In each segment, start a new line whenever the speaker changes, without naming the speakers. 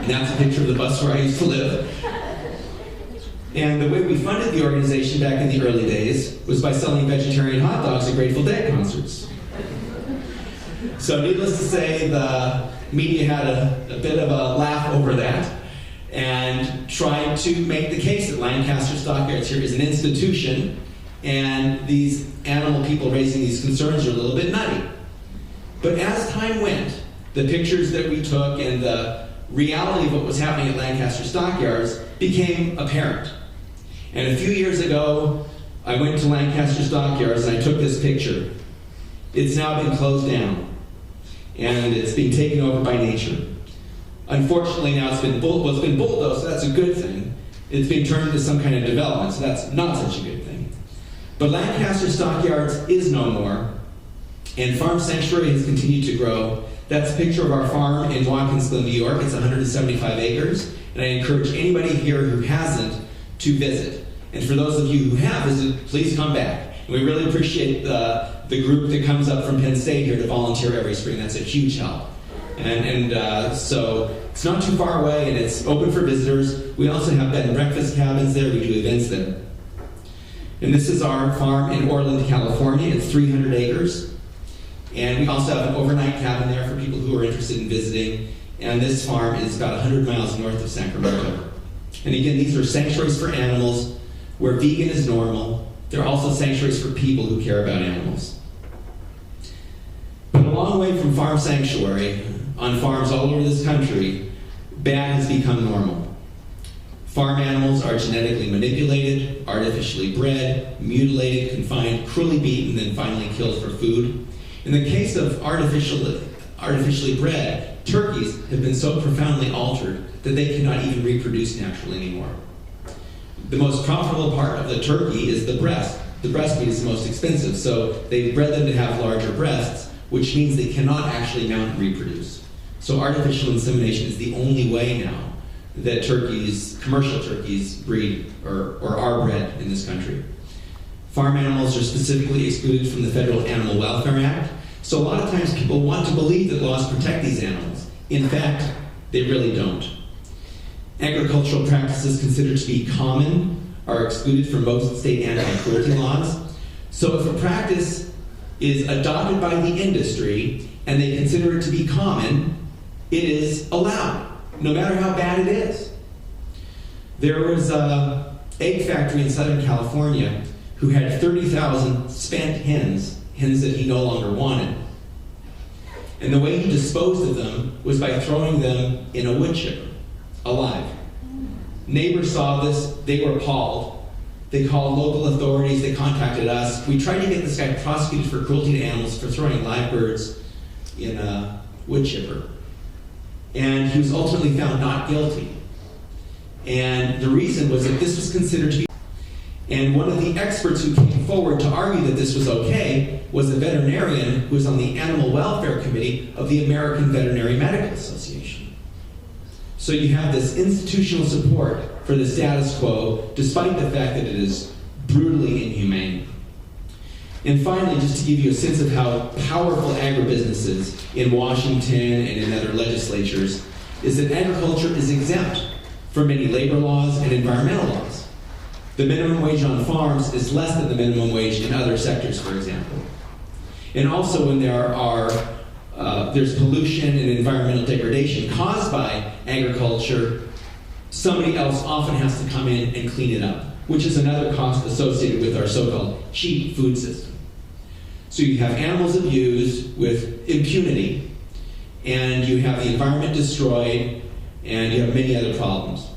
And that's a picture of the bus where I used to live. And the way we funded the organization back in the early days was by selling vegetarian hot dogs at Grateful Dead concerts. So needless to say, the media had a bit of a laugh over that and tried to make the case that Lancaster Stockyards here is an institution, and these animal people raising these concerns are a little bit nutty. But as time went, the pictures that we took and the reality of what was happening at Lancaster Stockyards became apparent. And a few years ago, I went to Lancaster Stockyards and I took this picture. It's now been closed down, and it's being taken over by nature. Unfortunately, now it's been bulldozed, so that's a good thing. It's being turned into some kind of development, so that's not such a good thing. But Lancaster Stockyards is no more, and Farm Sanctuary has continued to grow. That's a picture of our farm in Watkins Glen, New York. It's 175 acres, and I encourage anybody here who hasn't to visit. And for those of you who have visited, please come back. And we really appreciate the group that comes up from Penn State here to volunteer every spring. That's a huge help. So it's not too far away, and it's open for visitors. We also have bed and breakfast cabins there. We do events there. And this is our farm in Orland, California. It's 300 acres. And we also have an overnight cabin there for people who are interested in visiting. And this farm is about 100 miles north of Sacramento. And again, these are sanctuaries for animals where vegan is normal. They're also sanctuaries for people who care about animals. But a long way from farm sanctuary, on farms all over this country, bad has become normal. Farm animals are genetically manipulated, artificially bred, mutilated, confined, cruelly beaten, then finally killed for food. In the case of artificially bred, turkeys have been so profoundly altered that they cannot even reproduce naturally anymore. The most profitable part of the turkey is the breast. The breast meat is the most expensive, so they've bred them to have larger breasts, which means they cannot actually mount and reproduce. So artificial insemination is the only way now that turkeys, commercial turkeys, breed or are bred in this country. Farm animals are specifically excluded from the Federal Animal Welfare Act, so a lot of times people want to believe that laws protect these animals. In fact, they really don't. Agricultural practices considered to be common are excluded from most state anti-cruelty laws. So if a practice is adopted by the industry and they consider it to be common, it is allowed, no matter how bad it is. There was an egg factory in Southern California who had 30,000 spent hens that he no longer wanted. And the way he disposed of them was by throwing them in a wood chipper, alive. Neighbors saw this, they were appalled. They called local authorities, they contacted us. We tried to get this guy prosecuted for cruelty to animals for throwing live birds in a wood chipper. And he was ultimately found not guilty. And the reason was that this was considered to be. And one of the experts who came forward to argue that this was okay was a veterinarian who was on the Animal Welfare Committee of the American Veterinary Medical Association. So you have this institutional support for the status quo, despite the fact that it is brutally inhumane. And finally, just to give you a sense of how powerful agribusiness is in Washington and in other legislatures, is that agriculture is exempt from many labor laws and environmental laws. The minimum wage on farms is less than the minimum wage in other sectors, for example. And also when there's pollution and environmental degradation caused by agriculture, somebody else often has to come in and clean it up, which is another cost associated with our so-called cheap food system. So you have animals abused with impunity, and you have the environment destroyed, and you have many other problems.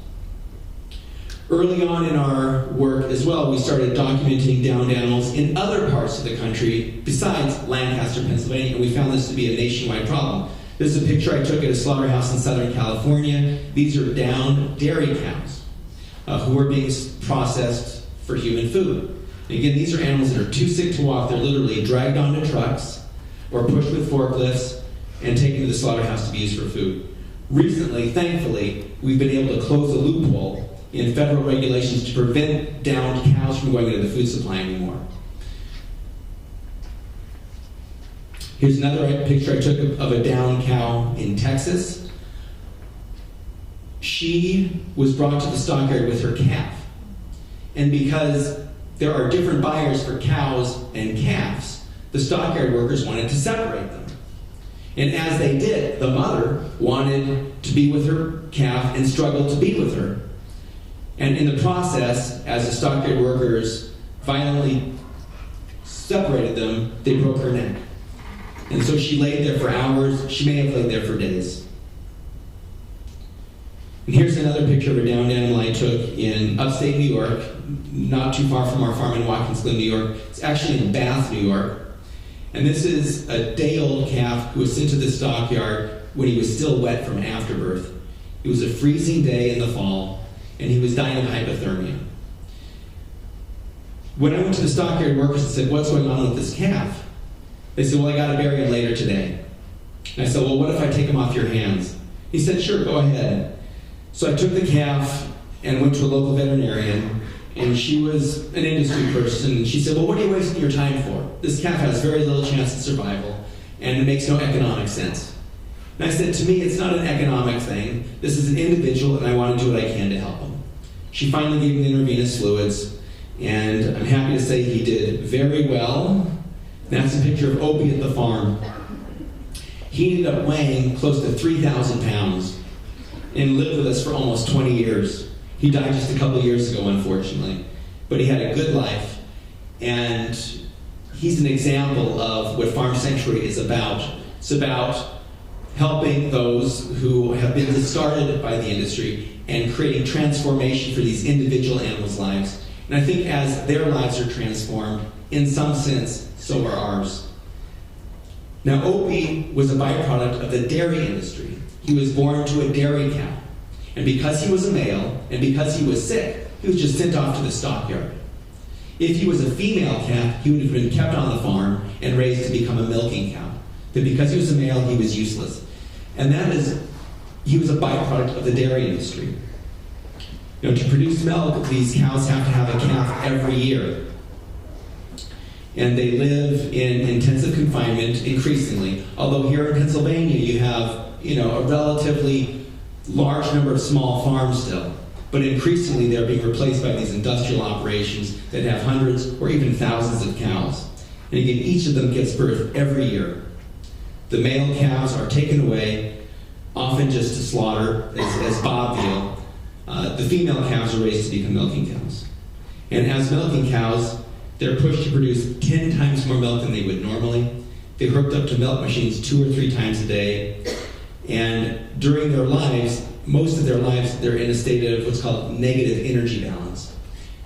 Early on in our work as well, we started documenting downed animals in other parts of the country besides Lancaster, Pennsylvania, and we found this to be a nationwide problem. This is a picture I took at a slaughterhouse in Southern California. These are downed dairy cows who are being processed for human food. And again, these are animals that are too sick to walk. They're literally dragged onto trucks or pushed with forklifts and taken to the slaughterhouse to be used for food. Recently, thankfully, we've been able to close a loophole in federal regulations to prevent downed cows from going into the food supply anymore. Here's another picture I took of a downed cow in Texas. she was brought to the stockyard with her calf. And because there are different buyers for cows and calves, the stockyard workers wanted to separate them. And as they did, the mother wanted to be with her calf and struggled to be with her. And in the process, as the stockyard workers violently separated them, they broke her neck. And so she laid there for hours. She may have laid there for days. And here's another picture of a downed animal I took in upstate New York, not too far from our farm in Watkins Glen, New York. It's actually in Bath, New York. And this is a day-old calf who was sent to the stockyard when he was still wet from afterbirth. It was a freezing day in the fall, and he was dying of hypothermia. When I went to the stockyard workers and said, "What's going on with this calf?" They said, "Well, I got to bury him later today." And I said, "Well, what if I take him off your hands?" He said, "Sure, go ahead." So I took the calf and went to a local veterinarian, and she was an industry person, and she said, "Well, what are you wasting your time for? This calf has very little chance of survival, and it makes no economic sense." And I said, "To me, it's not an economic thing. This is an individual, and I want to do what I can to help him." She finally gave him the intravenous fluids, and I'm happy to say he did very well. That's a picture of Opie at the farm. He ended up weighing close to 3,000 pounds and lived with us for almost 20 years. He died just a couple years ago, unfortunately. But he had a good life, and he's an example of what Farm Sanctuary is about. It's about helping those who have been discarded by the industry and creating transformation for these individual animals' lives. And I think as their lives are transformed, in some sense, so are ours. Now, Opie was a byproduct of the dairy industry. He was born to a dairy cow. And because he was a male, and because he was sick, he was just sent off to the stockyard. If he was a female calf, he would have been kept on the farm and raised to become a milking cow. But because he was a male, he was useless. And he was a byproduct of the dairy industry. You know, to produce milk, these cows have to have a calf every year. And they live in intensive confinement increasingly. Although here in Pennsylvania, you have, a relatively large number of small farms still. But increasingly, they're being replaced by these industrial operations that have hundreds or even thousands of cows. And again, each of them gives birth every year. The male calves are taken away, often just to slaughter as bob veal. The female calves are raised to become milking cows. And as milking cows, they're pushed to produce 10 times more milk than they would normally. They're hooked up to milk machines 2 or 3 times a day. And during their lives, most of their lives, they're in a state of what's called negative energy balance.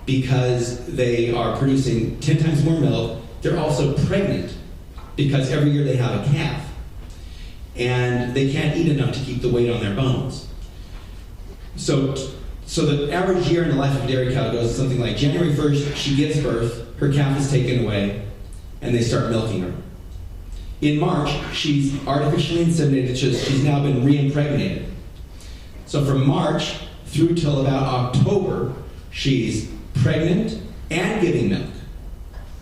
Because they are producing 10 times more milk, they're also pregnant because every year they have a calf. And they can't eat enough to keep the weight on their bones. So the average year in the life of a dairy cow goes something like January 1st, she gives birth, her calf is taken away, and they start milking her. In March, she's artificially inseminated, she's now been re-impregnated. So from March through till about October, she's pregnant and giving milk.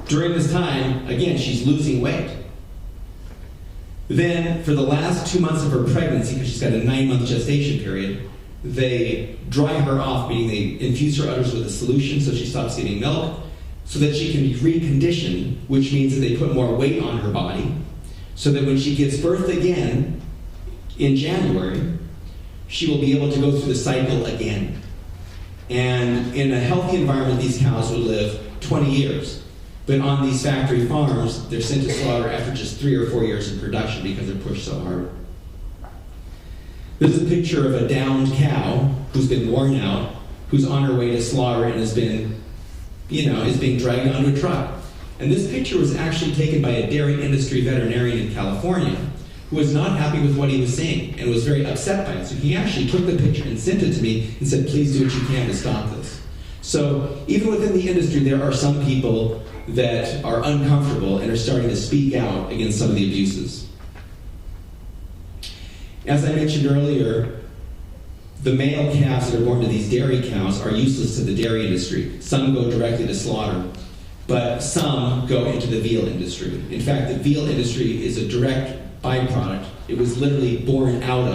During this time, again, she's losing weight. Then, for the last 2 months of her pregnancy, because she's got a 9-month gestation period, they dry her off, meaning they infuse her udders with a solution so she stops getting milk, so that she can be reconditioned, which means that they put more weight on her body, so that when she gives birth again in January, she will be able to go through the cycle again. And in a healthy environment, these cows would live 20 years. But on these factory farms, they're sent to slaughter after just 3 or 4 years of production because they're pushed so hard. This is a picture of a downed cow who's been worn out, who's on her way to slaughter and is being dragged onto a truck. And this picture was actually taken by a dairy industry veterinarian in California who was not happy with what he was seeing and was very upset by it. So he actually took the picture and sent it to me and said, "Please do what you can to stop this." So even within the industry, there are some people that are uncomfortable and are starting to speak out against some of the abuses. As I mentioned earlier, the male calves that are born to these dairy cows are useless to the dairy industry. Some go directly to slaughter, but some go into the veal industry. In fact, the veal industry is a direct byproduct. It was literally born out of